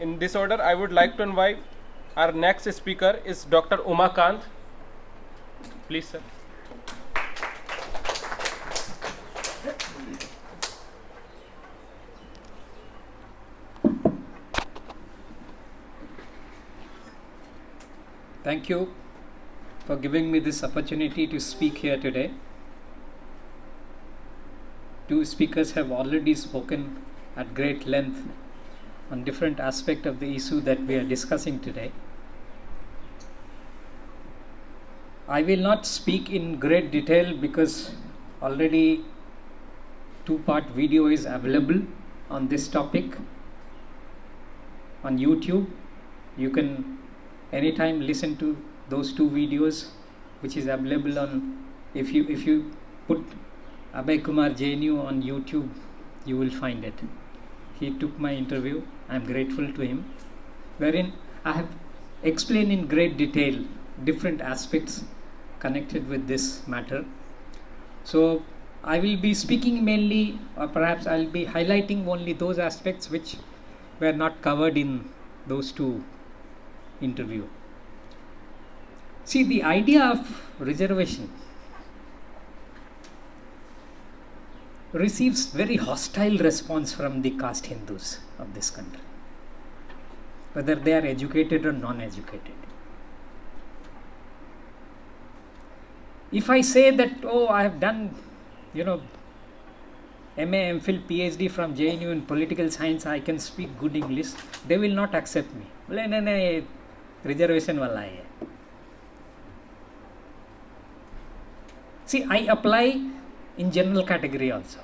In this order, I would like to invite our next speaker is Dr. Umakant. Please, sir. Thank you for giving me this opportunity to speak here today. Two speakers have already spoken at great length on different aspects of the issue that we are discussing today. I will not speak in great detail because already two-part video is available on this topic on YouTube. You can anytime listen to those two videos, which is available on, if you put Abhay Kumar JNU on YouTube, you will find it. He took my interview. I am grateful to him, wherein I have explained in great detail different aspects connected with this matter. So I will be speaking mainly, or perhaps I will be highlighting only those aspects which were not covered in those two interview. See, the idea of reservation receives very hostile response from the caste Hindus of this country, whether they are educated or non-educated. If I say that, oh, I have done, MA, MPhil, PhD from JNU in political science, I can speak good English, they will not accept me. बोले नहीं reservation वाला है. See, I apply in general category also.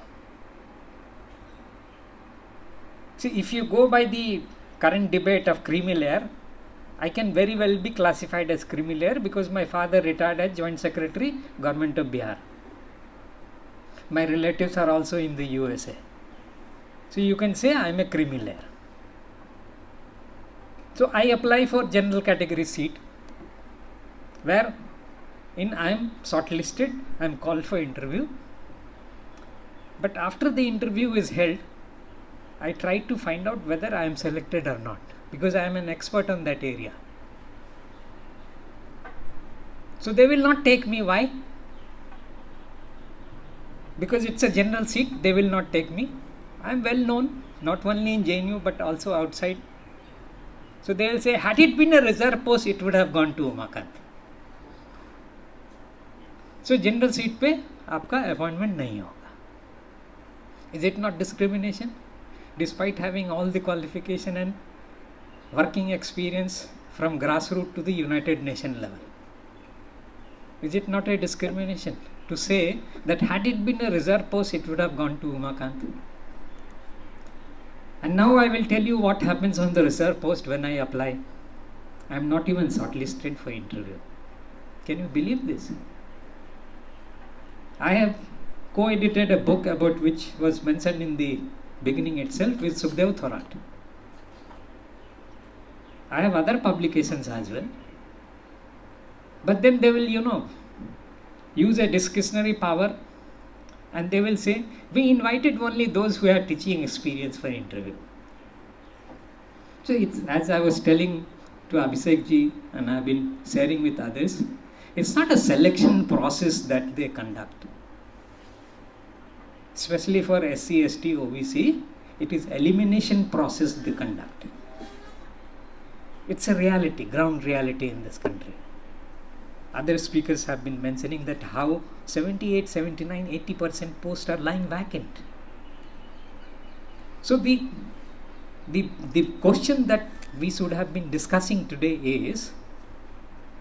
See, if you go by the current debate of creamy layer, I can very well be classified as creamy layer because my father retired as Joint Secretary, Government of Bihar. My relatives are also in the USA. So you can say I am a creamy layer. So I apply for general category seat, where I am shortlisted, I am called for interview. But after the interview is held, I try to find out whether I am selected or not, because I am an expert on that area. So they will not take me. Why? Because it's a general seat, they will not take me. I am well known, not only in JNU but also outside. So they will say, had it been a reserve post, it would have gone to Umakant. So general seat पे आपका appointment नहीं होगा. Is it not discrimination? Despite having all the qualification and working experience from grassroots to the United Nations level. Is it not a discrimination to say that had it been a reserve post, it would have gone to Umakant? And now I will tell you what happens on the reserve post when I apply. I am not even shortlisted for interview. Can you believe this? I have co-edited a book about which was mentioned in the beginning itself with Sukhdev Thorat. I have other publications as well. But then they will, use a discretionary power and they will say, we invited only those who have teaching experience for interview. So it's, as I was telling to Abhishek ji and I have been sharing with others, it's not a selection process that they conduct. Especially for SC, ST, OBC, it is elimination process they conduct. It's a reality, ground reality in this country. Other speakers have been mentioning that how 78, 79, 80% posts are lying vacant. So the question that we should have been discussing today is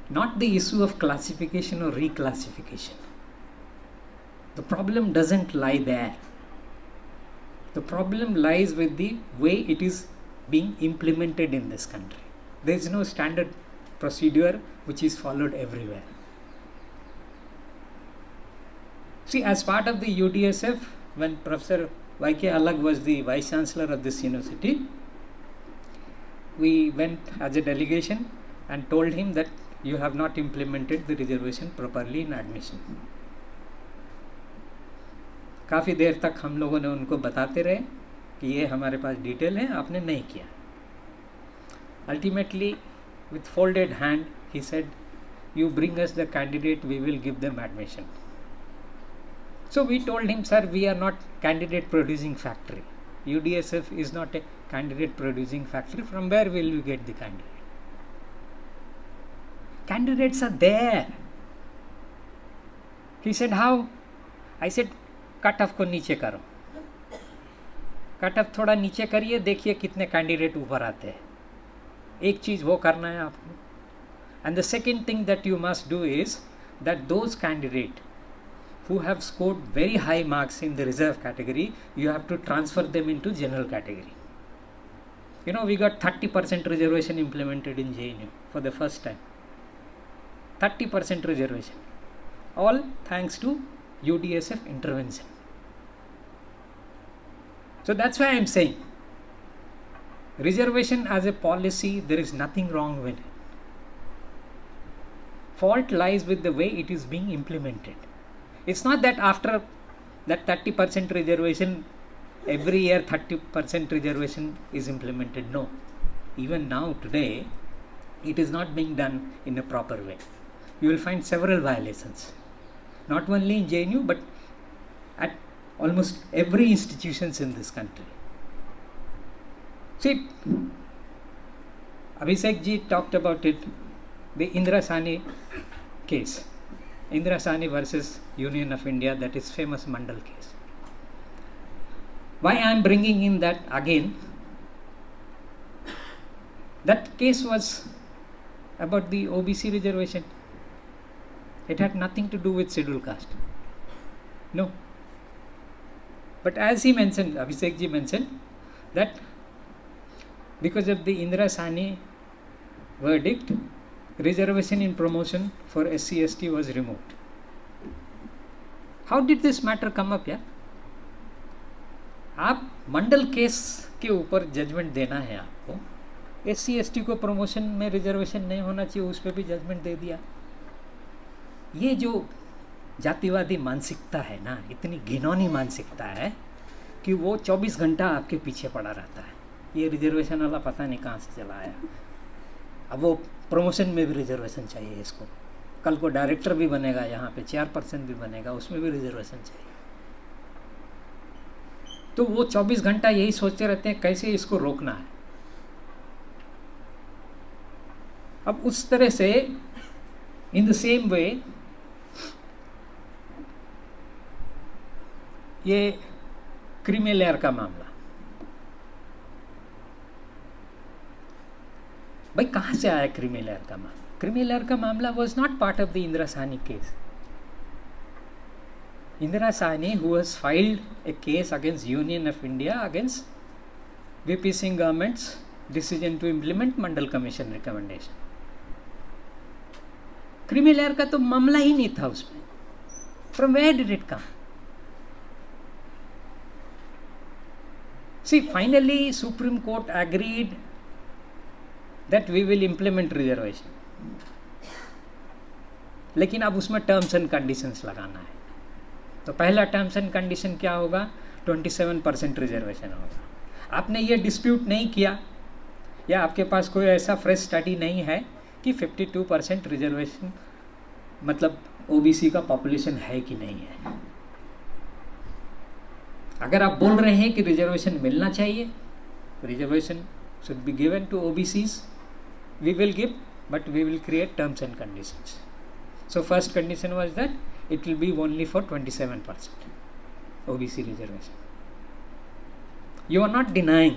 not the issue of classification or reclassification. The problem doesn't lie there. The problem lies with the way it is being implemented in this country. There is no standard procedure which is followed everywhere. See, as part of the UDSF, when Professor Y.K. Alag was the Vice Chancellor of this university, we went as a delegation and told him that you have not implemented the reservation properly in admission. काफ़ी देर तक हम लोगों ने उनको बताते रहे कि ये हमारे पास डिटेल है, आपने नहीं किया. Ultimately, with folded hand, he said, you bring us the candidate, we will give them admission. So we told him, sir, we are not candidate producing factory. UDSF is not a candidate producing factory. From where will we get the candidate? Candidates are there. He said, how? I said, cut off को नीचे करो. Cut off थोड़ा नीचे करिए, देखिए कितने candidate ऊपर आते हैं. एक चीज़ वो करना है आपको. And the second thing that you must do is that those candidates who have scored very high marks in the reserve category, you have to transfer them into general category. You know, we got 30% reservation implemented in JNU for the first time. 30% reservation. All thanks to UDSF intervention. So that's why I am saying, reservation as a policy, there is nothing wrong with it. Fault lies with the way it is being implemented. It's not that after that 30% reservation, every year 30% reservation is implemented. No. Even now, today, it is not being done in a proper way. You will find several violations. Not only in JNU, but at almost every institutions in this country. See, Abhishek ji talked about it, the Indira Sahni case. Indira Sahni versus Union of India, that is famous Mandal case. Why I am bringing in that again? That case was about the OBC reservation. It had nothing to do with scheduled caste. No. But as he mentioned, Abhishek ji mentioned, that because of the Indira Sahni verdict, reservation in promotion for SC/ST was removed. How did this matter come up, यार? आप मंडल case के ऊपर judgement देना है आपको, SC/ST को promotion में reservation नहीं होना चाहिए, उस पर भी जजमेंट दे दिया. ये जो जातिवादी मानसिकता है ना, इतनी घिनौनी मानसिकता है कि वो 24 घंटा आपके पीछे पड़ा रहता है. ये रिजर्वेशन वाला पता नहीं कहाँ से चला आया. अब वो प्रमोशन में भी रिजर्वेशन चाहिए इसको. कल को डायरेक्टर भी बनेगा, यहाँ पे चेयरपर्सन भी बनेगा, उसमें भी रिजर्वेशन चाहिए. तो वो 24 घंटा यही सोचते रहते हैं कैसे इसको रोकना है. अब उस तरह से इन द सेम वे ये क्रीमी लेयर का मामला, भाई कहाँ से आया क्रीमी लेयर का मामला? क्रीमी लेयर का मामला was not part of the Indira Sahni case. Indira Sahni, who has filed a case against Union of India against VP Singh government's decision to implement Mandal Commission recommendation. Creamy layer का तो मामला ही नहीं था उसमें. From where did it come? See, finally Supreme Court agreed that we will implement reservation. लेकिन अब उसमें terms and conditions लगाना है. तो पहला टर्म्स एंड कंडीशन क्या होगा? 27% रिजर्वेशन होगा. आपने ये डिस्प्यूट नहीं किया, या आपके पास कोई ऐसा फ्रेश स्टडी नहीं है कि 52% रिजर्वेशन मतलब ओबीसी का पॉपुलेशन है कि नहीं है. अगर आप बोल रहे हैं कि रिजर्वेशन मिलना चाहिए, reservation should be given to OBCs, we will give, but we will create terms and conditions. So first condition was that it will be only for 27% OBC reservation. You are not denying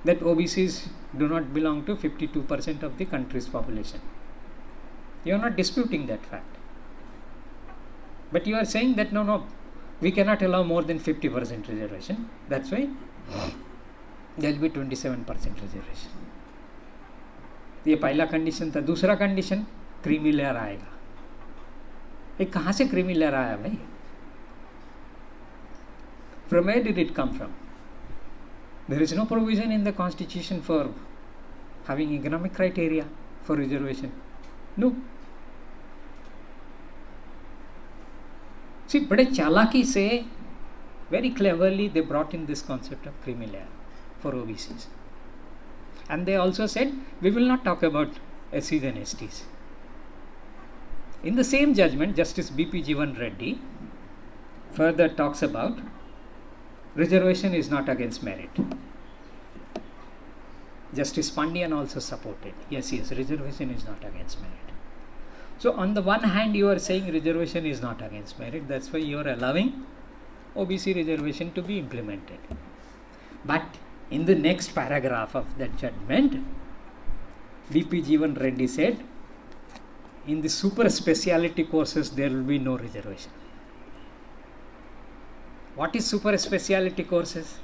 that OBCs do not belong to 52% of the country's population. You are not disputing that fact. But you are saying that no, we cannot allow more than 50% reservation. That's why there will be 27% reservation. ये पहला condition था. दूसरा condition, creamy layer आएगा. ये कहाँ से creamy layer आया भाई? From where did it come from? There is no provision in the constitution for having economic criteria for reservation. No. See, बड़े चालाकी से, very cleverly they brought in this concept of creamy layer for OBCs. And they also said, we will not talk about SCs and STs. In the same judgment, Justice B.P. Jeevan Reddy further talks about reservation is not against merit. Justice Pandian also supported. Yes, reservation is not against merit. So on the one hand, you are saying reservation is not against merit. That's why you are allowing OBC reservation to be implemented. But in the next paragraph of that judgment, B.P. Jeevan Reddy said, in the super speciality courses, there will be no reservation. What is super speciality courses?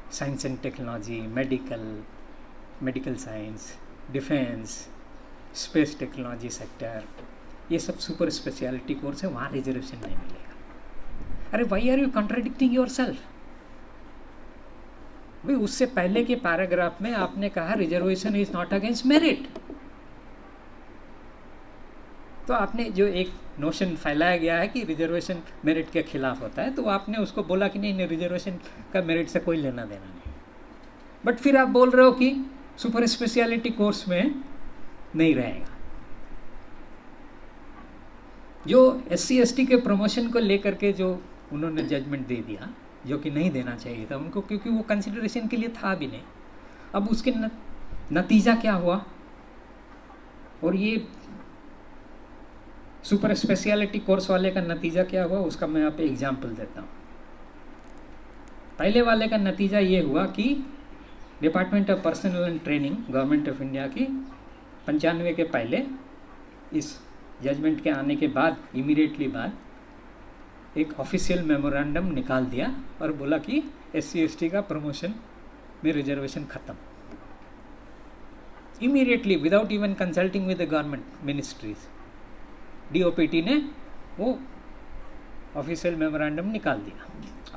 Science and technology, medical science, defense, space technology sector, ये सब super speciality course है, वहाँ reservation नहीं मिलेगा. अरे why are you contradicting yourself? भाई उससे पहले के पैराग्राफ में आपने कहा reservation is not against merit. तो आपने जो एक नोशन फैलाया गया है कि रिजर्वेशन मेरिट के खिलाफ होता है, तो आपने उसको बोला कि नहीं रिजर्वेशन का मेरिट से कोई लेना देना नहीं. बट फिर आप बोल रहे हो कि सुपर स्पेशलिटी कोर्स में नहीं रहेगा. जो SC ST के प्रमोशन को लेकर के जो उन्होंने जजमेंट दे दिया, जो कि नहीं देना चाहिए था उनको, क्योंकि वो कंसिडरेशन के लिए था भी नहीं. अब उसके नतीजा क्या हुआ? और ये सुपर स्पेशलिटी कोर्स वाले का नतीजा क्या हुआ, उसका मैं आप एग्जाम्पल देता हूँ. पहले वाले का नतीजा ये हुआ कि department of personal and training government of India की 95 के पहले, इस जजमेंट के आने के बाद इमीडिएटली बाद एक ऑफिशियल मेमोरेंडम निकाल दिया और बोला कि SC ST का प्रमोशन में रिजर्वेशन खत्म. Immediately without even consulting with the government ministries, DOPT ने वो ऑफिशियल मेमोरेंडम निकाल दिया.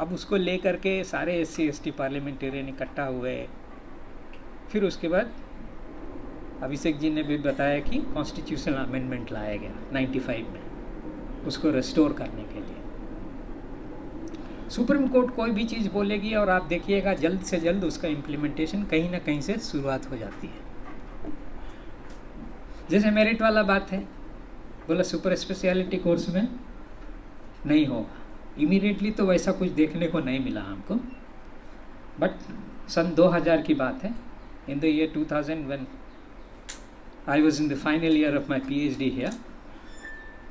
अब उसको लेकर के सारे SC ST पार्लियामेंटेरियन इकट्ठा हुए. फिर उसके बाद अभिषेक जी ने भी बताया कि कॉन्स्टिट्यूशनल अमेंडमेंट लाया गया 95 में, उसको रेस्टोर करने के लिए. सुप्रीम कोर्ट कोई भी चीज़ बोलेगी और आप देखिएगा जल्द से जल्द उसका इम्प्लीमेंटेशन कहीं ना कहीं से शुरुआत हो जाती है. जैसे मेरिट वाला बात है, बोला सुपर स्पेशलिटी कोर्स में नहीं होगा. इमीडिएटली तो वैसा कुछ देखने को नहीं मिला हमको. बट सन 2000 की बात है, in the year 2000 when I was in the final year of my PhD here,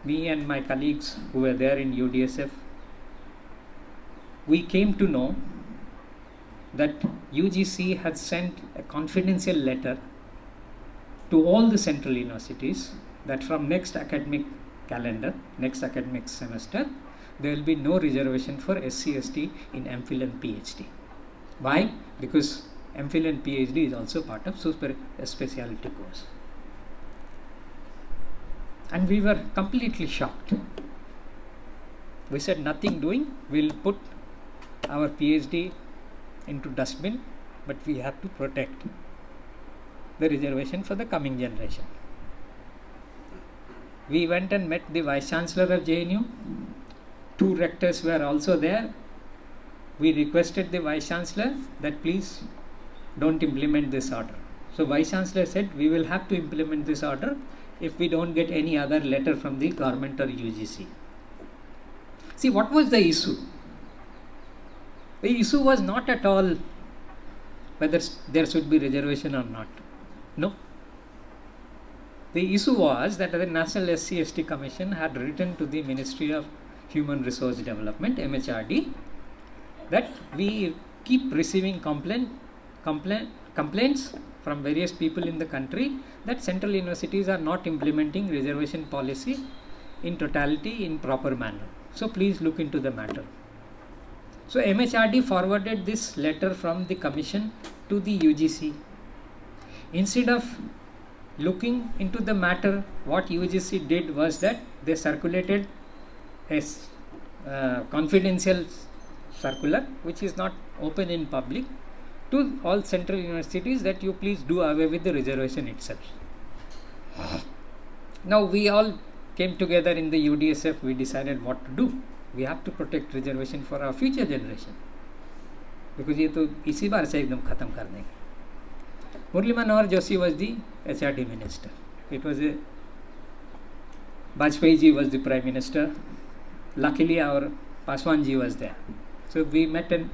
me and my colleagues who were there in UDSF, we came to know that UGC had sent a confidential letter to all the central universities that from next academic calendar, next academic semester, there will be no reservation for SC ST in MPhil and PhD. Why? Because MPhil and PhD is also part of super speciality course. And we were completely shocked. We said nothing doing, we'll put our PhD into dustbin, but we have to protect the reservation for the coming generation. We went and met the Vice Chancellor of JNU. 2 rectors were also there. We requested the Vice Chancellor that please don't implement this order. So Vice Chancellor said we will have to implement this order if we don't get any other letter from the government or UGC. See, what was the issue? The issue was not at all whether there should be reservation or not. No. The issue was that the National SC ST Commission had written to the Ministry of Human Resource Development, MHRD, that we keep receiving complaints from various people in the country that central universities are not implementing reservation policy in totality in proper manner. So please look into the matter. So MHRD forwarded this letter from the commission to the UGC. Instead of looking into the matter, what UGC did was that they circulated a confidential circular which is not open in public to all central universities that you please do away with the reservation itself. Now we all came together in the UDSF, we decided what to do. We have to protect reservation for our future generation, because ये तो इसी बार से एकदम ख़त्म कर देंगे. Murli Manohar Joshi was the HRD minister. It was a Vajpayee ji was the prime minister. Luckily, our Paswan ji was there. So we met in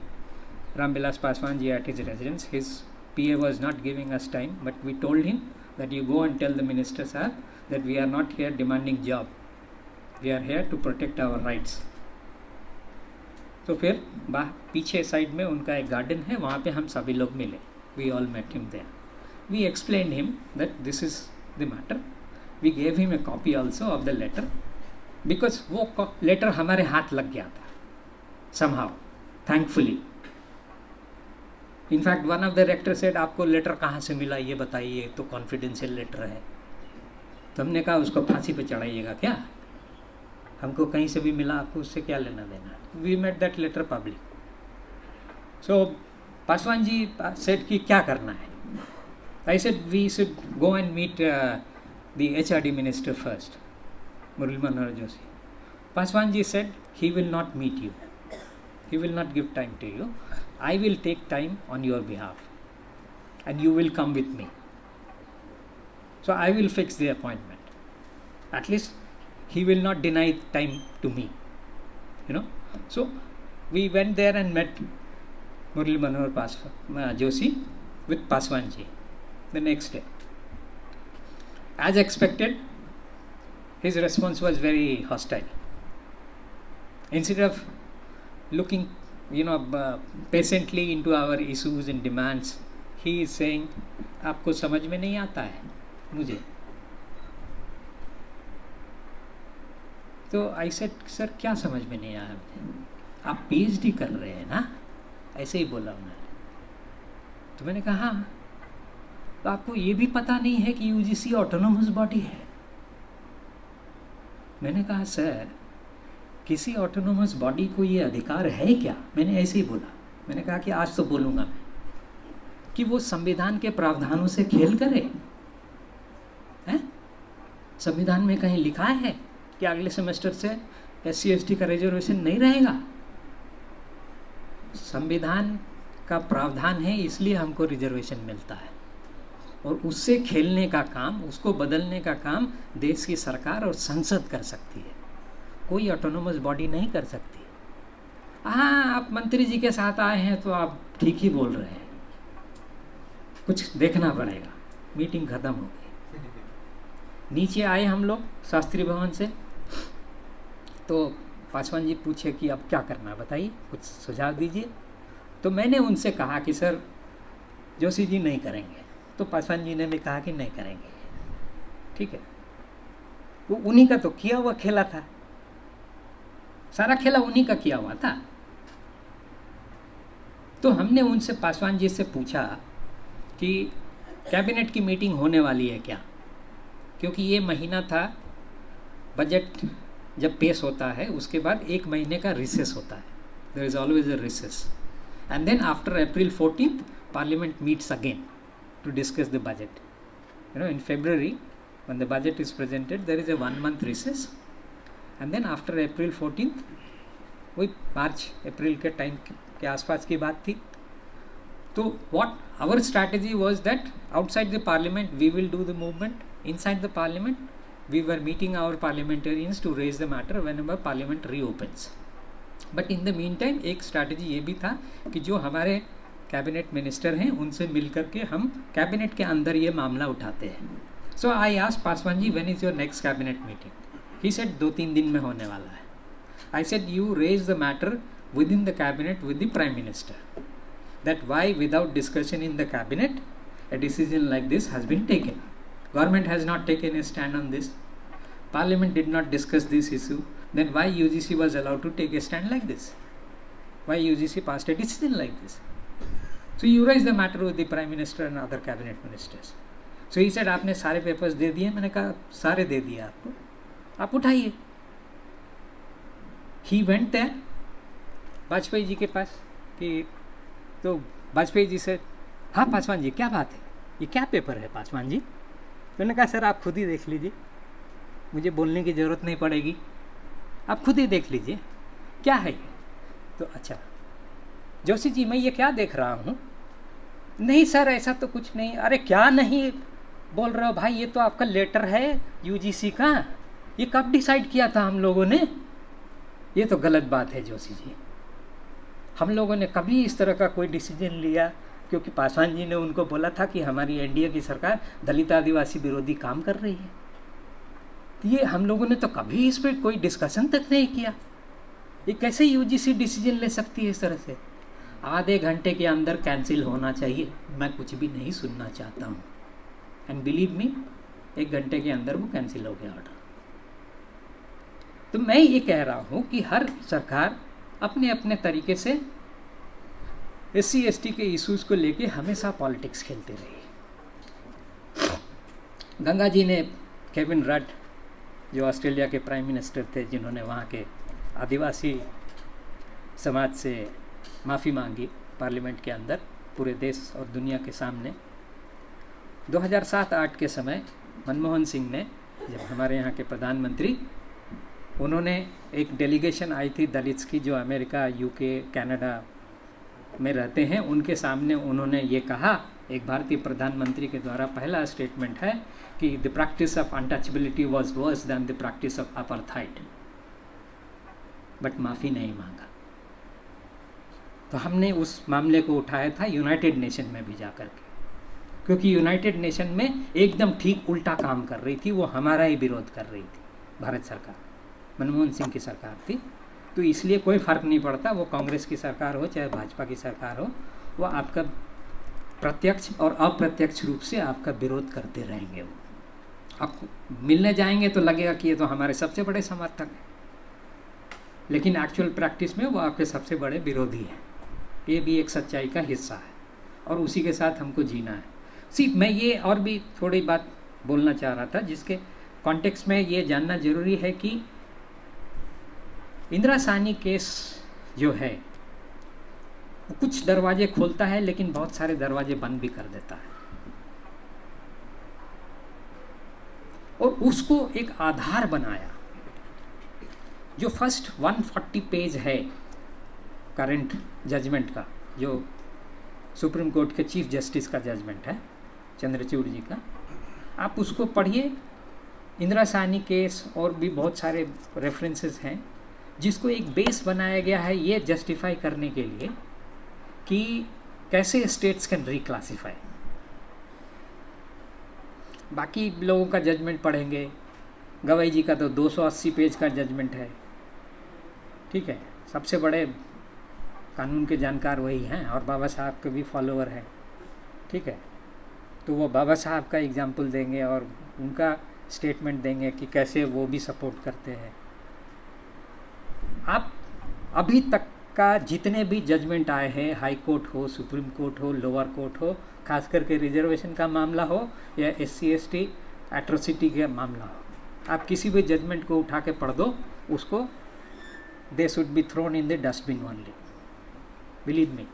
Ramvilas Paswan ji at his residence. His PA was not giving us time, but we told him that you go and tell the minister sir that we are not here demanding job. We are here to protect our rights. तो फिर पीछे side में उनका एक garden है, वहाँ पे हम सभी लोग मिले. We all met him there. We explained him that this is the matter. We gave him a copy also of the letter because वो letter हमारे हाथ लग गया था somehow, thankfully. In fact, one of the rector said आपको letter कहाँ से मिला ये बताइए, तो कॉन्फिडेंशियल लेटर है. तो हमने कहा उसको फांसी पे चढ़ाइएगा क्या, हमको कहीं से भी मिला, आपको उससे क्या लेना देना. We made that letter public. So Paswan ji said कि क्या करना है. I said we should go and meet the HRD minister first, Murli Manohar Joshi. Paswan ji said he will not meet you, he will not give time to you. I will take time on your behalf and you will come with me. So I will fix the appointment. At least he will not deny time to me, you know. So we went there and met Murli Manohar Joshi with Paswan ji the next day. As expected, his response was very hostile. Instead of looking, patiently into our issues and demands, he is saying, आपको समझ में नहीं आता है मुझे. तो I said sir क्या समझ में नहीं आया मुझे, आप PhD कर रहे हैं ना, ऐसे ही बोला उन्होंने. तो मैंने कहा हाँ, तो आपको ये भी पता नहीं है कि UGC ऑटोनोमस बॉडी है. मैंने कहा सर किसी ऑटोनोमस बॉडी को ये अधिकार है क्या, मैंने ऐसे ही बोला. मैंने कहा कि आज तो बोलूँगा मैं कि वो संविधान के प्रावधानों से खेल करे. हैं, संविधान में कहीं लिखा है कि अगले सेमेस्टर से SC ST का रिजर्वेशन नहीं रहेगा. संविधान का प्रावधान है इसलिए हमको रिजर्वेशन मिलता है, और उससे खेलने का काम, उसको बदलने का काम देश की सरकार और संसद कर सकती है, कोई ऑटोनोमस बॉडी नहीं कर सकती. हाँ, आप मंत्री जी के साथ आए हैं तो आप ठीक ही बोल रहे हैं, कुछ देखना पड़ेगा. मीटिंग ख़त्म हो गई. नीचे आए हम लोग शास्त्री भवन से, तो पासवान जी पूछे कि अब क्या करना है बताइए, कुछ सुझाव दीजिए. तो मैंने उनसे कहा कि सर जोशी जी नहीं करेंगे. तो पासवान जी ने भी कहा कि नहीं करेंगे. ठीक है, वो उन्हीं का तो किया हुआ खेला था, सारा खेला उन्हीं का किया हुआ था. तो हमने उनसे, पासवान जी से पूछा कि कैबिनेट की मीटिंग होने वाली है क्या, क्योंकि ये महीना था, बजट जब पेश होता है उसके बाद एक महीने का रिसेस होता है. There is always a recess, and then after April 14th Parliament meets again to discuss the budget. In February, when the budget is presented, there is a 1 month recess, and then after April 14th, वही March April के time के आसपास की बात थी. तो what our strategy was that outside the parliament we will do the movement, inside the parliament we were meeting our parliamentarians to raise the matter whenever parliament reopens. But in the meantime एक strategy ये भी था कि जो हमारे cabinet minister हैं उनसे मिल करके हम कैबिनेट के अंदर ये मामला उठाते हैं. So I asked Paswan ji when is your next cabinet meeting. He said 2-3 दिन में होने वाला है. I said you raise the matter within the cabinet with the prime minister that why without discussion in the cabinet a decision like this has been taken. Government has not taken a stand on this. Parliament did not discuss this issue. Then why UGC was allowed to take a stand like this? Why UGC passed a decision like this? So you raise the matter with the Prime Minister and other cabinet ministers. So he said, आपने सारे papers दे दिए. मैंने कहा सारे दे दिए आपको, आप उठाइए. He went there, Vajpayee ji के पास, कि तो वाजपेयी जी से, हाँ पासवान जी क्या बात है, ये क्या पेपर है पासवान जी. मैंने कहा सर आप खुद ही देख लीजिए, मुझे बोलने की ज़रूरत नहीं पड़ेगी, आप खुद ही देख लीजिए क्या है ये. तो अच्छा जोशी जी मैं ये क्या देख रहा हूँ, नहीं सर ऐसा तो कुछ नहीं। अरे क्या नहीं बोल रहे हो भाई, ये तो आपका लेटर है यूजीसी का, ये कब डिसाइड किया था हम लोगों ने? ये तो गलत बात है जोशी जी, हम लोगों ने कभी इस तरह का कोई डिसीजन लिया? क्योंकि पासवान जी ने उनको बोला था कि हमारी एनडीए की सरकार दलित आदिवासी विरोधी काम कर रही है। तो ये हम लोगों ने तो कभी इस पर कोई डिस्कशन तक नहीं किया। ये कैसे यूजीसी डिसीजन ले सकती है इस तरह से? आधे घंटे के अंदर कैंसिल होना चाहिए, मैं कुछ भी नहीं सुनना चाहता हूँ। एंड बिलीव मी, 1 घंटे के अंदर वो कैंसिल हो गया ऑर्डर। तो मैं ये कह रहा हूँ कि हर सरकार अपने अपने तरीके से SC ST के इश्यूज को लेके हमेशा पॉलिटिक्स खेलते रही। गंगा जी ने केविन रड, जो ऑस्ट्रेलिया के प्राइम मिनिस्टर थे, जिन्होंने वहाँ के आदिवासी समाज से माफ़ी मांगी पार्लियामेंट के अंदर पूरे देश और दुनिया के सामने, 2007-8 के समय मनमोहन सिंह ने, जब हमारे यहाँ के प्रधानमंत्री, उन्होंने एक डेलीगेशन आई थी दलित्स की जो अमेरिका, यूके, कनाडा में रहते हैं, उनके सामने उन्होंने ये कहा, एक भारतीय प्रधानमंत्री के द्वारा पहला स्टेटमेंट है कि the practice of untouchability was verse then the practice of apartheid, but माफ़ी नहीं मांगा। तो हमने उस मामले को उठाया था यूनाइटेड नेशन में भी जा कर के, क्योंकि यूनाइटेड नेशन में एकदम ठीक उल्टा काम कर रही थी, वो हमारा ही विरोध कर रही थी भारत सरकार, मनमोहन सिंह की सरकार थी। तो इसलिए कोई फ़र्क नहीं पड़ता वो कांग्रेस की सरकार हो चाहे भाजपा की सरकार हो, वो आपका प्रत्यक्ष और अप्रत्यक्ष रूप से आपका विरोध करते रहेंगे। वो आप मिलने जाएंगे तो लगेगा कि ये तो हमारे सबसे बड़े समर्थक हैं, लेकिन एक्चुअल प्रैक्टिस में वो आपके सबसे बड़े विरोधी हैं। ये भी एक सच्चाई का हिस्सा है और उसी के साथ हमको जीना है। मैं ये और भी थोड़ी बात बोलना चाह रहा था, जिसके कॉन्टेक्स्ट में ये जानना जरूरी है कि इंदिरा साहनी केस जो है वो कुछ दरवाजे खोलता है, लेकिन बहुत सारे दरवाजे बंद भी कर देता है। और उसको एक आधार बनाया, जो फर्स्ट 140 पेज है करंट जजमेंट का, जो सुप्रीम कोर्ट के चीफ जस्टिस का जजमेंट है चंद्रचूड़ जी का, आप उसको पढ़िए। इंदिरा साहनी केस और भी बहुत सारे रेफरेंसेस हैं, जिसको एक बेस बनाया गया है ये जस्टिफाई करने के लिए कि कैसे स्टेट्स कैन रिक्लासीफाई। बाकी लोगों का जजमेंट पढ़ेंगे, गवाई जी का तो 280 पेज का जजमेंट है, ठीक है, सबसे बड़े कानून के जानकार वही हैं और बाबा साहब के भी फॉलोअर हैं, ठीक है। तो वो बाबा साहब का एग्जाम्पल देंगे और उनका स्टेटमेंट देंगे कि कैसे वो भी सपोर्ट करते हैं। आप अभी तक का जितने भी जजमेंट आए हैं, हाई कोर्ट हो, सुप्रीम कोर्ट हो, लोअर कोर्ट हो, खास करके रिजर्वेशन का मामला हो या SC ST एट्रोसिटी का मामला हो, आप किसी भी जजमेंट को उठा के पढ़ दो, उसको they should be thrown in the dustbin only, believe me.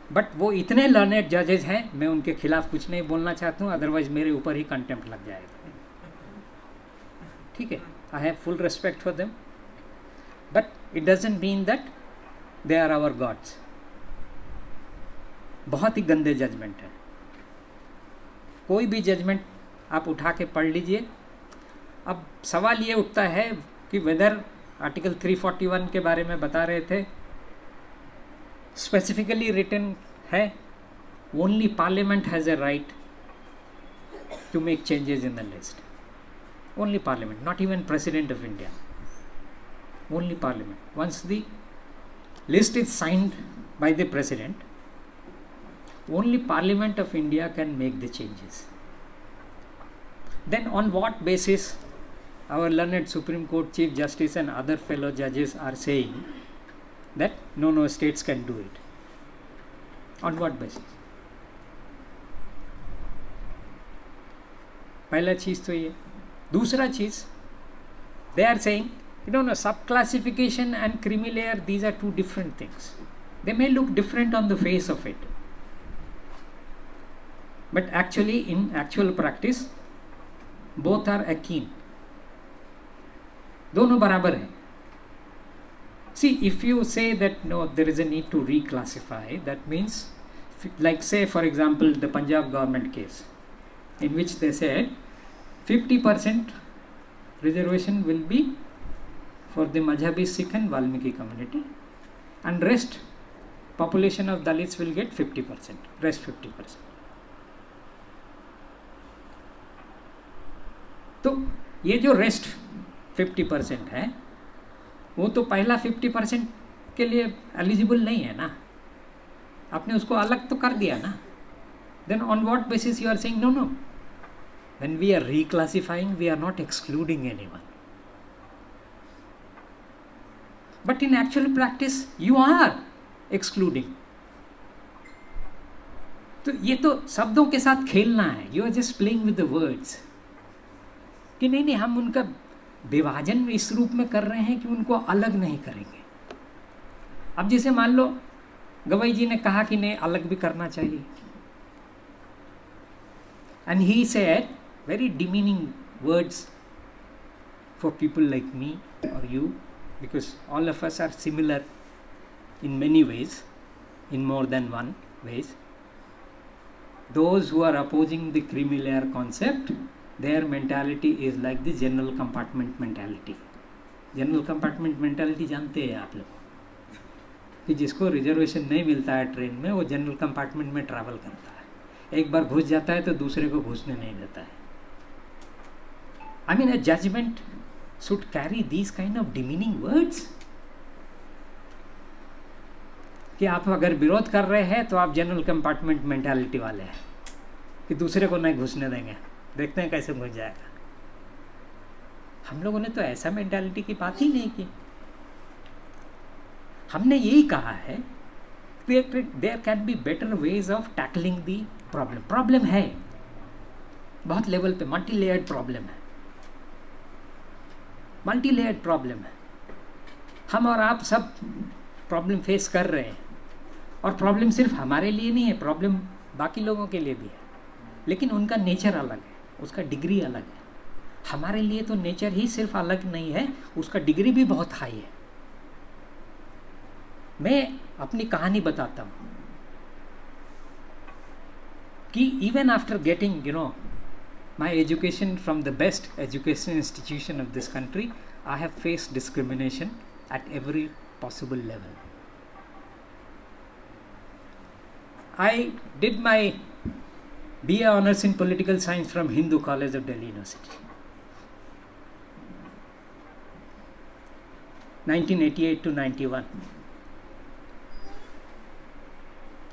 But वो इतने लर्नेड जजेज हैं, मैं उनके खिलाफ कुछ नहीं बोलना चाहता हूँ, अदरवाइज मेरे ऊपर ही कंटेम्प्ट लग जाएगा, ठीक है। I have full respect for them, but it doesn't mean that they are our gods. बहुत ही गंदे जजमेंट है, कोई भी जजमेंट आप उठा के पढ़ लीजिए। अब सवाल ये उठता है कि वेदर आर्टिकल 341 के बारे में बता रहे थे, स्पेसिफिकली रिटन है only Parliament has a right to make changes in the list, only Parliament, not even President of India, only Parliament. Once the list is signed by the President, only Parliament of India can make the changes. Then on what basis our learned Supreme Court Chief Justice and other fellow judges are saying that no states can do it? On what basis? पहला चीज़ तो ये। दूसरा चीज़, they are saying sub-classification and creamy layer, these are two different things. They may look different on the face of it, but actually in actual practice both are akin, दोनों बराबर हैं। See, if you say that no, there is a need to reclassify, that means, like say for example the Punjab government case, in which they said 50% reservation will be for the Madhyabi Sikh and Valmiki community, and rest population of Dalits will get 50%, rest 50%. तो ये जो rest 50% है वो तो पहला 50% के लिए eligible नहीं है ना, आपने उसको अलग तो कर दिया ना. Then on what basis you are saying no? When we are reclassifying, we are not excluding anyone. But in actual practice, you are excluding. तो ये तो शब्दों के साथ खेलना है. You are just playing with the words. कि नहीं हम उनका विभाजन इस रूप में कर रहे हैं कि उनको अलग नहीं करेंगे. अब जैसे मान लो गवई जी ने कहा कि नहीं अलग भी करना चाहिए, and he said very demeaning words for people like me or you, because all of us are similar in many ways, in more than one ways. Those who are opposing the creamy layer concept, their mentality is like the general compartment mentality. General compartment mentality जानते हैं आप लोग कि जिसको reservation नहीं मिलता है train में वो जनरल कंपार्टमेंट में ट्रैवल करता है, एक बार घुस जाता है तो दूसरे को घुसने नहीं देता है. I mean, a judgment should carry these kind of demeaning words. कि आप अगर विरोध कर रहे हैं तो आप जनरल कंपार्टमेंट मेंटालिटी वाले हैं कि दूसरे को नहीं घुसने देंगे, देखते हैं कैसे घुस जाएगा. हम लोगों ने तो ऐसा मेंटालिटी की बात ही नहीं की. हमने यही कहा है there can be better ways of tackling the problem. Problem है बहुत लेवल पे, मल्टी लेयर्ड प्रॉब्लम है, मल्टी लेयर्ड प्रॉब्लम है. हम और आप सब प्रॉब्लम फेस कर रहे हैं, और प्रॉब्लम सिर्फ हमारे लिए नहीं है, प्रॉब्लम बाकी लोगों के लिए भी है, लेकिन उनका नेचर अलग है, उसका डिग्री अलग है. हमारे लिए तो नेचर ही सिर्फ अलग नहीं है, उसका डिग्री भी बहुत हाई है. मैं अपनी कहानी बताता हूँ कि even after getting my education from the best education institution of this country, I have faced discrimination at every possible level. I did my BA Honours in Political Science from Hindu College of Delhi University, 1988 to 91.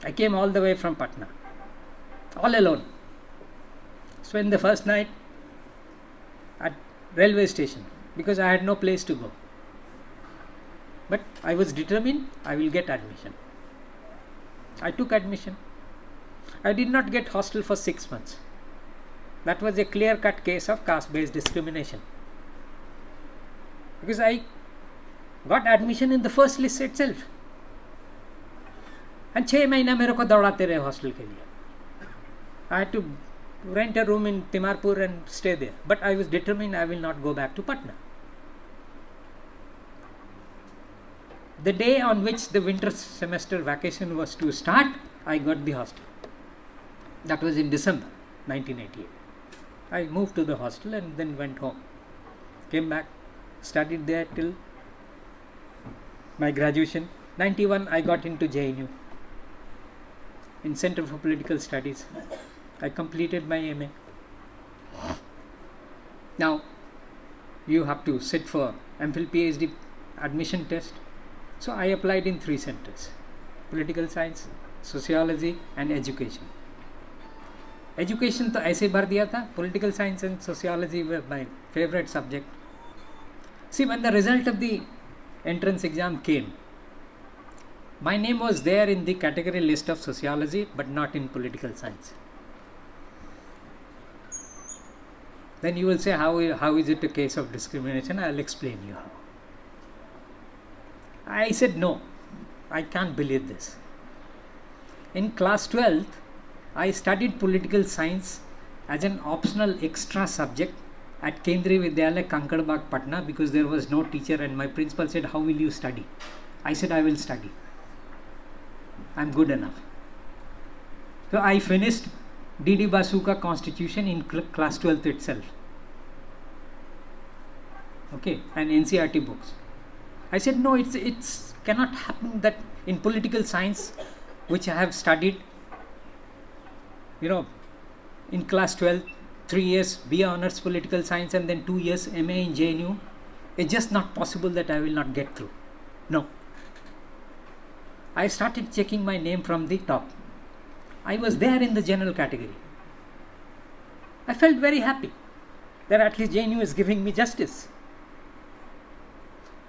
I came all the way from Patna, all alone. Spent the first night at railway station because I had no place to go. But I was determined I will get admission. I took admission. I did not get hostel for 6 months. That was a clear-cut case of caste-based discrimination. Because I got admission in the first list itself. And 6 महीना मेरे को दौड़ाते रहे hostel के लिए. I had to rent a room in Timarpur and stay there. But I was determined I will not go back to Patna. The day on which the winter semester vacation was to start, I got the hostel. That was in December 1988. I moved to the hostel and then went home. Came back, studied there till my graduation. 91 I got into JNU in Center for Political Studies. I completed my MA. Now you have to sit for MPhil PhD admission test. So I applied in 3 centers: political science, sociology and education. Education तो ऐसे भर दिया था. Political science and sociology were my favorite subject. See, when the result of the entrance exam came, my name was there in the category list of sociology but not in political science. Then you will say, how is it a case of discrimination? I will explain you how. I said, no, I can't believe this. In class 12th, I studied political science as an optional extra subject at Kendriya Vidyalaya, Kankadbagh, Patna, because there was no teacher and my principal said, how will you study? I said, I will study. I'm good enough. So I finished D.D. Basuka Constitution in class 12th itself. Okay, and NCERT books. I said, no, it's cannot happen that in political science, which I have studied, in class 12, 3 years BA Honours Political Science and then 2 years MA in JNU, it's just not possible that I will not get through. No. I started checking my name from the top. I was there in the general category. I felt very happy that at least JNU is giving me justice.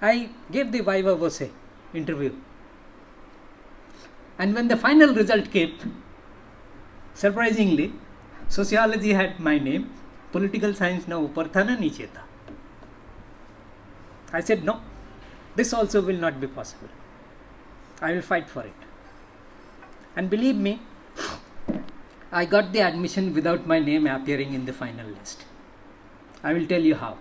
I gave the viva voce interview. And when the final result came, surprisingly, sociology had my name, political science na upar tha na niche tha. I said, no, this also will not be possible. I will fight for it. And believe me, I got the admission without my name appearing in the final list. I will tell you how.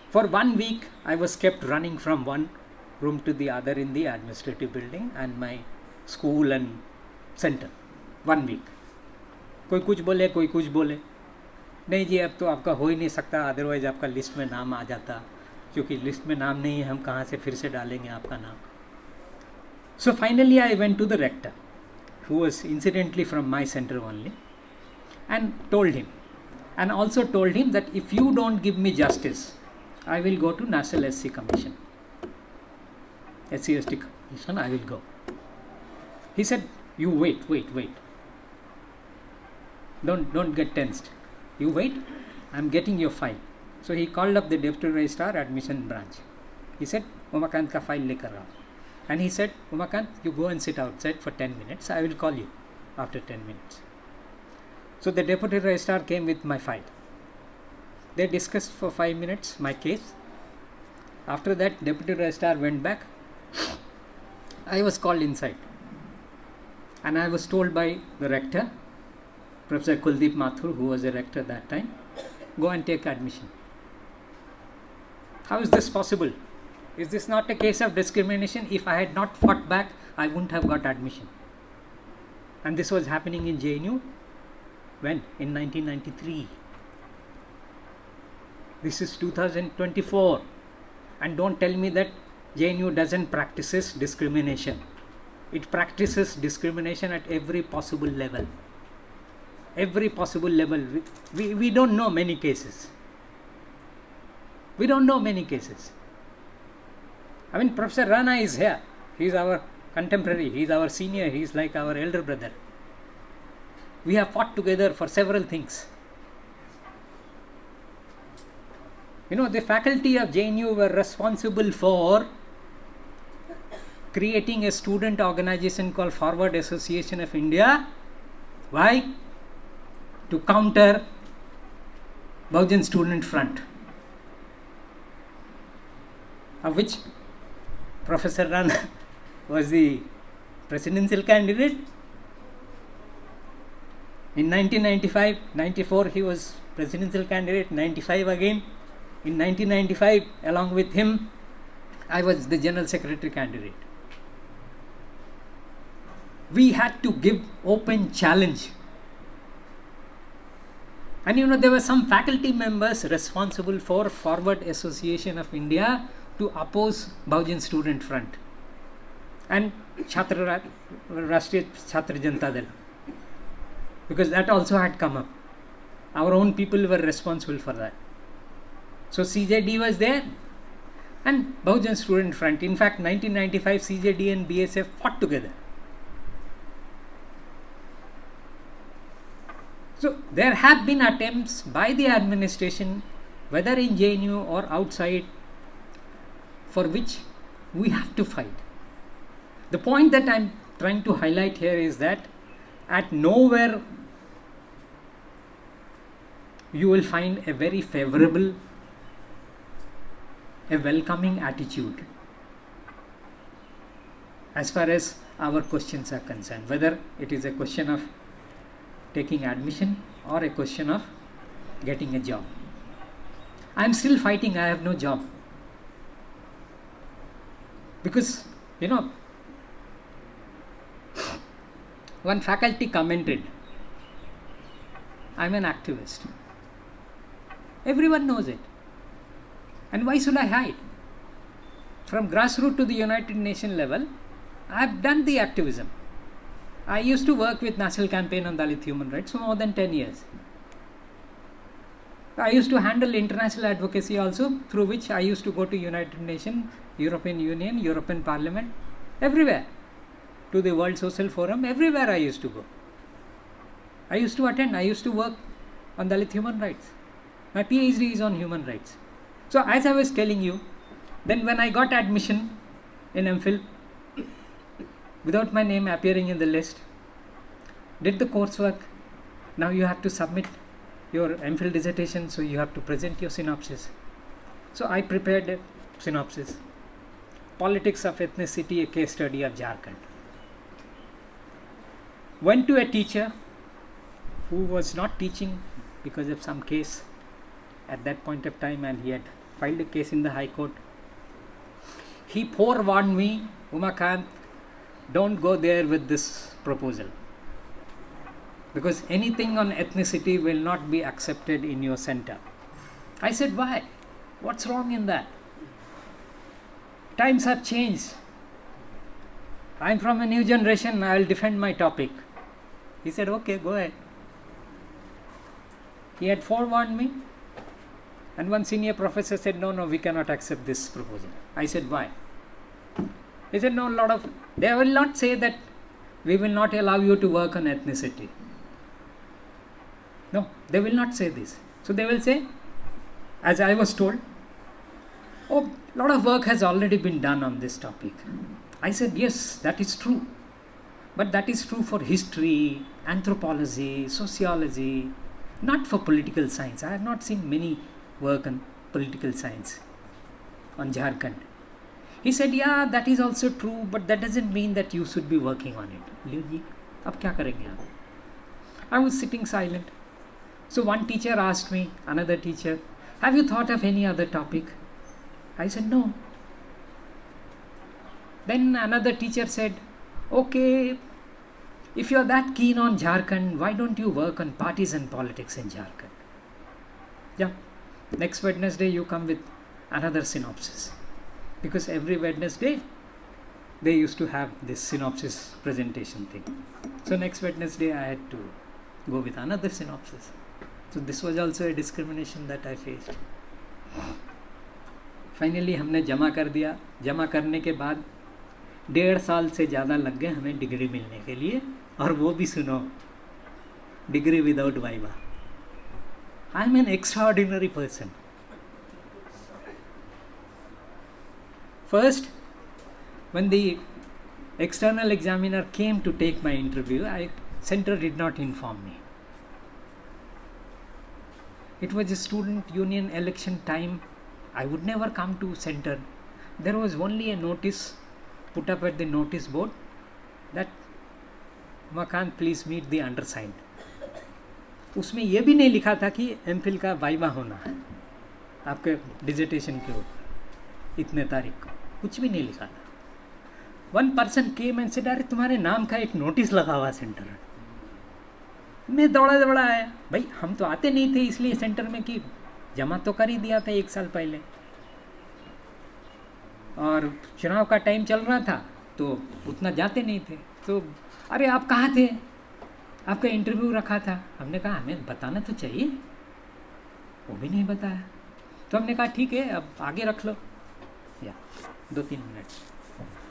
For 1 week, I was kept running from one room to the other in the administrative building and my school and center. 1 week. कोई कुछ बोले, कोई कुछ बोले. नहीं जी, अब तो आपका हो ही नहीं सकता, अदरवाइज आपका लिस्ट में नाम आ जाता, क्योंकि लिस्ट में नाम नहीं है, हम कहाँ से फिर से डालेंगे आपका नाम. So finally I went to the rector, who was incidentally from my center only, and told him, and also told him that if you don't give me justice, I will go to National SC Commission. SC/ST Commission, I will go. He said, you wait. Don't get tensed. You wait, I'm getting your file. So he called up the Deputy Registrar Admission Branch. He said, Umakant ka file lekar aao. And he said, Umakant, you go and sit outside for 10 minutes. I will call you after 10 minutes. So the Deputy Registrar came with my file. They discussed for 5 minutes my case. After that, Deputy Registrar went back. I was called inside. And I was told by the rector, Professor Kuldeep Mathur, who was the rector that time, go and take admission. How is this possible? Is this not a case of discrimination? If I had not fought back, I wouldn't have got admission. And this was happening in JNU when? In 1993. This is 2024. And don't tell me that JNU doesn't practice discrimination. It practices discrimination at every possible level. Every possible level. We don't know many cases. We don't know many cases. I mean, Professor Rana is here. He is our contemporary. He is our senior. He is like our elder brother. We have fought together for several things. The faculty of JNU were responsible for creating a student organization called Forward Association of India. Why? To counter Bahujan Student Front, of which Professor Rana was the presidential candidate. In 1995-94 he was presidential candidate, 95 again. In 1995, along with him, I was the general secretary candidate. We had to give open challenge. And there were some faculty members responsible for Forward Association of India to oppose Bahujan Student Front and Rashtriya Chhatra Janata Dal, because that also had come up. Our own people were responsible for that. So CJD was there and Bahujan Student Front. In fact, 1995 CJD and BSF fought together. So there have been attempts by the administration, whether in JNU or outside, for which we have to fight. The point that I am trying to highlight here is that at nowhere you will find a very favorable, a welcoming attitude as far as our questions are concerned, whether it is a question of taking admission or a question of getting a job. I'm still fighting, I have no job. Because, one faculty commented, I'm an activist. Everyone knows it. And why should I hide? From grassroots to the United Nations level, I have done the activism. I used to work with National Campaign on Dalit Human Rights for more than 10 years. I used to handle international advocacy also, through which I used to go to United Nations, European Union, European Parliament, everywhere. To the World Social Forum, everywhere I used to go. I used to attend, I used to work on Dalit human rights. My PhD is on human rights. So as I was telling you, then when I got admission in MPhil, without my name appearing in the list, did the coursework, now you have to submit your MPhil dissertation, so you have to present your synopsis. So I prepared a synopsis. Politics of ethnicity, a case study of Jharkhand. Went to a teacher who was not teaching because of some case at that point of time, and he had filed a case in the High Court. He forewarned me, Umakant, don't go there with this proposal, because anything on ethnicity will not be accepted in your center. I said, why? What's wrong in that? Times have changed. I'm from a new generation, I'll defend my topic. He said, okay, go ahead. He had forewarned me, and one senior professor said, no, we cannot accept this proposal. I said, why? He said, no, they will not say that we will not allow you to work on ethnicity. No, they will not say this. So they will say, as I was told, oh, a lot of work has already been done on this topic. I said, yes, that is true. But that is true for history, anthropology, sociology, not for political science. I have not seen many work on political science on Jharkhand. He said, yeah, that is also true, but that doesn't mean that you should be working on it. लियो जी, अब क्या करेंगे आप? I was sitting silent. So one teacher asked me, another teacher, have you thought of any other topic? I said, no. Then another teacher said, okay, if you're that keen on Jharkhand, why don't you work on partisan politics in Jharkhand? Yeah, next Wednesday you come with another synopsis. Because every Wednesday they used to have this synopsis presentation thing. So next Wednesday I had to go with another synopsis. So this was also a discrimination that I faced. Finally हमने जमा कर दिया. जमा करने के बाद 1.5 साल से ज़्यादा लग गए हमें डिग्री मिलने के लिए, और वो भी सुनो, degree without viva. I am N extraordinary person. First, when the external examiner came to take my interview, center did not inform me. It was a student union election time. I would never come to center. There was only a notice put up at the notice board that Umakant, please meet the undersigned. उसमें ये भी नहीं लिखा था कि MPhil का viva होना है आपके डिसर्टेशन के ऊपर इतने तारीख को, कुछ भी नहीं लिखा था. One person came and said, अरे तुम्हारे नाम का एक नोटिस लगा हुआ सेंटर में. मैं दौड़ा आया. भाई हम तो आते नहीं थे इसलिए सेंटर में कि जमा तो कर ही दिया था 1 साल पहले, और चुनाव का टाइम चल रहा था तो उतना जाते नहीं थे. तो अरे आप कहाँ थे, आपका इंटरव्यू रखा था. हमने कहा हमें बताना तो चाहिए, वो भी नहीं बताया. तो हमने कहा ठीक है, अब आगे रख लो, या 2-3 मिनट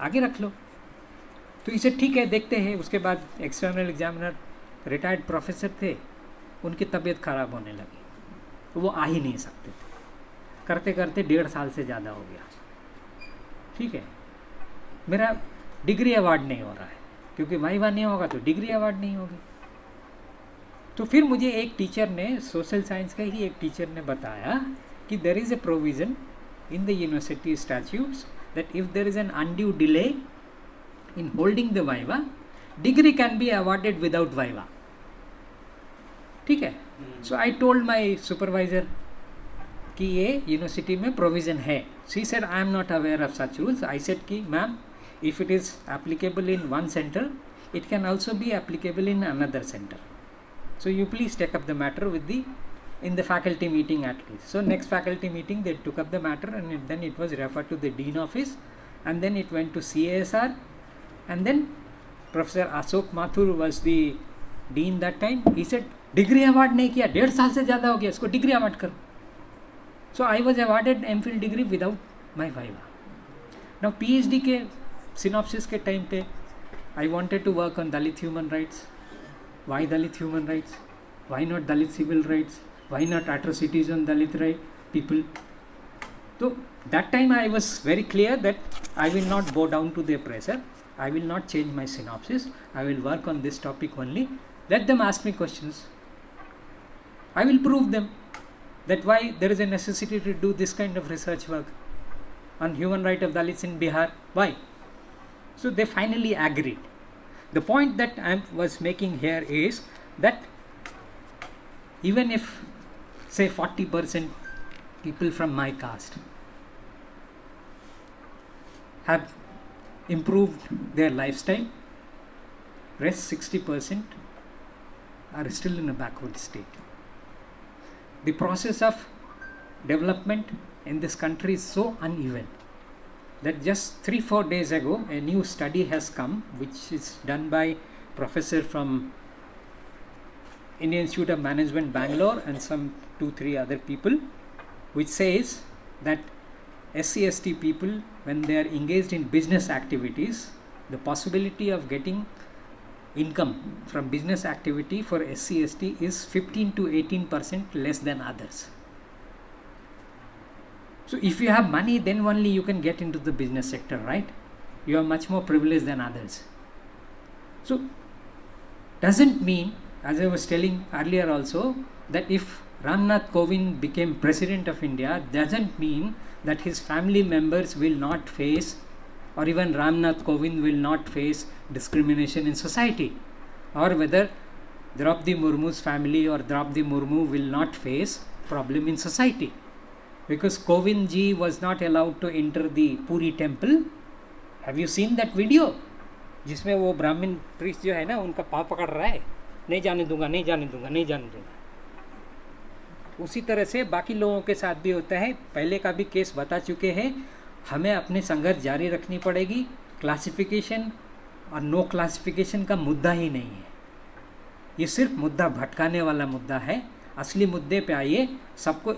आगे रख लो. तो इसे ठीक है देखते हैं. उसके बाद एक्सटर्नल एग्जामिनर रिटायर्ड प्रोफेसर थे, उनकी तबीयत ख़राब होने लगी, तो वो आ ही नहीं सकते थे. करते करते 1.5 साल से ज़्यादा हो गया. ठीक है, मेरा डिग्री अवार्ड नहीं हो रहा है, क्योंकि वाइवा नहीं होगा तो डिग्री अवार्ड नहीं होगी. तो फिर मुझे एक टीचर ने, सोशल साइंस का ही एक टीचर ने बताया कि there is a provision in the university statutes that if there is an undue delay in holding the viva, degree can be awarded without viva. ठीक है. So I told my supervisor कि ये university में provision है. She said I am not aware of such rules. I said कि ma'am, if it is applicable in one center, it can also be applicable in another center. So you please take up the matter with in the faculty meeting at least. So next faculty meeting they took up the matter, and then it was referred to the dean office, and then it went to CASR, and then Professor Ashok Mathur was the dean that time. He said degree award नहीं किया, 1.5 साल से ज़्यादा हो गया, इसको degree award करो. So I was awarded MPhil degree without my viva. Now PhD के सिनॉप्सिस के टाइम पे I wanted to work on Dalit human rights. Why Dalit human rights? Why not Dalit civil rights? Why not atrocities on Dalit right people? तो that time I was very clear that I will not go down to the pressure. I will not change my synopsis. I will work on this topic only. Let them ask me questions. I will prove them that why there is a necessity to do this kind of research work on human right of Dalits in Bihar. Why? So they finally agreed. The point that I was making here is that even if say 40% people from my caste have improved their lifestyle, rest 60% are still in a backward state. The process of development in this country is so uneven that just 3-4 days ago a new study has come, which is done by professor from Indian Institute of Management Bangalore and some 2-3 other people, which says that SC/ST people, when they are engaged in business activities, the possibility of getting income from business activity for SC/ST is 15 to 18% less than others. So if you have money, then only you can get into the business sector, right? You are much more privileged than others. So doesn't mean, as I was telling earlier also, that if Ramnath Kovind became President of India, doesn't mean that his family members will not face, or even Ramnath Kovind will not face discrimination in society, or whether Draupadi Murmu's family or Draupadi Murmu will not face problem in society, because Kovind ji was not allowed to enter the Puri temple. Have you seen that video? जिसमें वो ब्राह्मण priest जो है ना, उनका पाँव पकड़ रहा है, नहीं जाने दूंगा, नहीं जाने दूंगा, नहीं जाने दूंगा. उसी तरह से बाकी लोगों के साथ भी होता है. पहले का भी केस बता चुके हैं. हमें अपने संघर्ष जारी रखनी पड़ेगी. क्लासिफिकेशन और नो क्लासिफिकेशन का मुद्दा ही नहीं है. ये सिर्फ मुद्दा भटकाने वाला मुद्दा है. असली मुद्दे पे आइए. सबको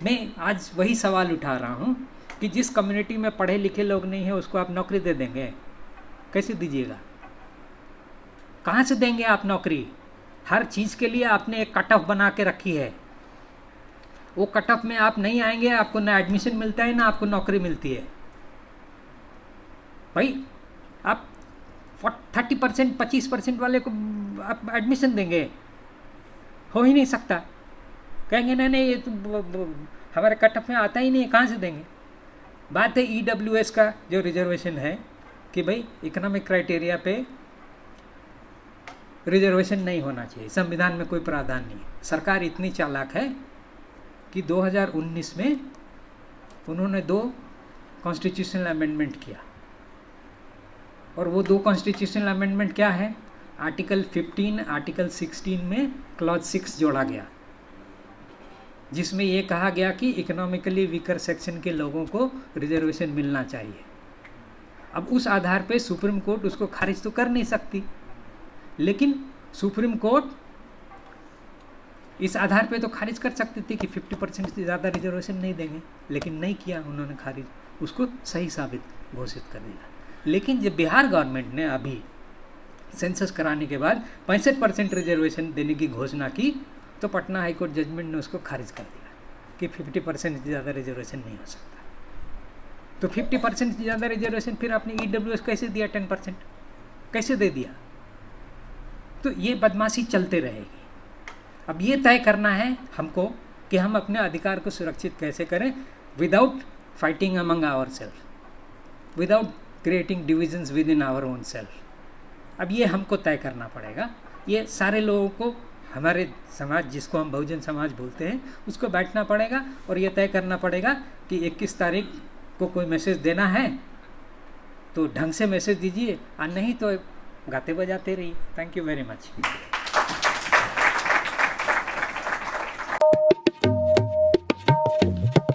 मैं आज वही सवाल उठा रहा हूँ कि जिस कम्युनिटी में पढ़े लिखे लोग नहीं हैं, उसको आप नौकरी दे देंगे? कैसे दीजिएगा? कहाँ से देंगे आप नौकरी? हर चीज़ के लिए आपने एक कट ऑफ बना के रखी है. वो कट ऑफ में आप नहीं आएंगे, आपको ना एडमिशन मिलता है, ना आपको नौकरी मिलती है. भाई आप 30%, 25% वाले को आप एडमिशन देंगे? हो ही नहीं सकता. कहेंगे नहीं नहीं, ये तो हमारे कट ऑफ में आता ही नहीं है, कहाँ से देंगे? बात है EWS का जो रिजर्वेशन है कि भाई इकोनॉमिक क्राइटेरिया पे रिजर्वेशन नहीं होना चाहिए. संविधान में कोई प्रावधान नहीं है. सरकार इतनी चालाक है कि 2019 में उन्होंने 2 कॉन्स्टिट्यूशनल अमेंडमेंट किया. और वो 2 कॉन्स्टिट्यूशनल अमेंडमेंट क्या है? आर्टिकल 15, आर्टिकल 16 में क्लॉज 6 जोड़ा गया, जिसमें ये कहा गया कि इकोनॉमिकली वीकर सेक्शन के लोगों को रिजर्वेशन मिलना चाहिए. अब उस आधार पे सुप्रीम कोर्ट उसको खारिज तो कर नहीं सकती, लेकिन सुप्रीम कोर्ट इस आधार पे तो खारिज कर सकती थी कि 50% से ज़्यादा रिजर्वेशन नहीं देंगे, लेकिन नहीं किया उन्होंने खारिज. उसको सही साबित घोषित कर दिया. लेकिन जब बिहार गवर्नमेंट ने अभी सेंसस कराने के बाद 65% रिजर्वेशन देने की घोषणा की, तो पटना हाईकोर्ट जजमेंट ने उसको खारिज कर दिया कि 50% से ज़्यादा रिजर्वेशन नहीं हो सकता. तो 50% से ज़्यादा रिजर्वेशन फिर आपने EWS कैसे दिया? 10% कैसे दे दिया? तो ये बदमाशी चलते रहेगी. अब ये तय करना है हमको कि हम अपने अधिकार को सुरक्षित कैसे करें, without fighting among our self, without creating divisions within our own self. अब ये हमको तय करना पड़ेगा. ये सारे लोगों को हमारे समाज जिसको हम बहुजन समाज बोलते हैं उसको बैठना पड़ेगा और ये तय करना पड़ेगा कि 21 तारीख को कोई मैसेज देना है तो ढंग से मैसेज दीजिए और नहीं तो गाते बजाते रहिए। Thank you very much.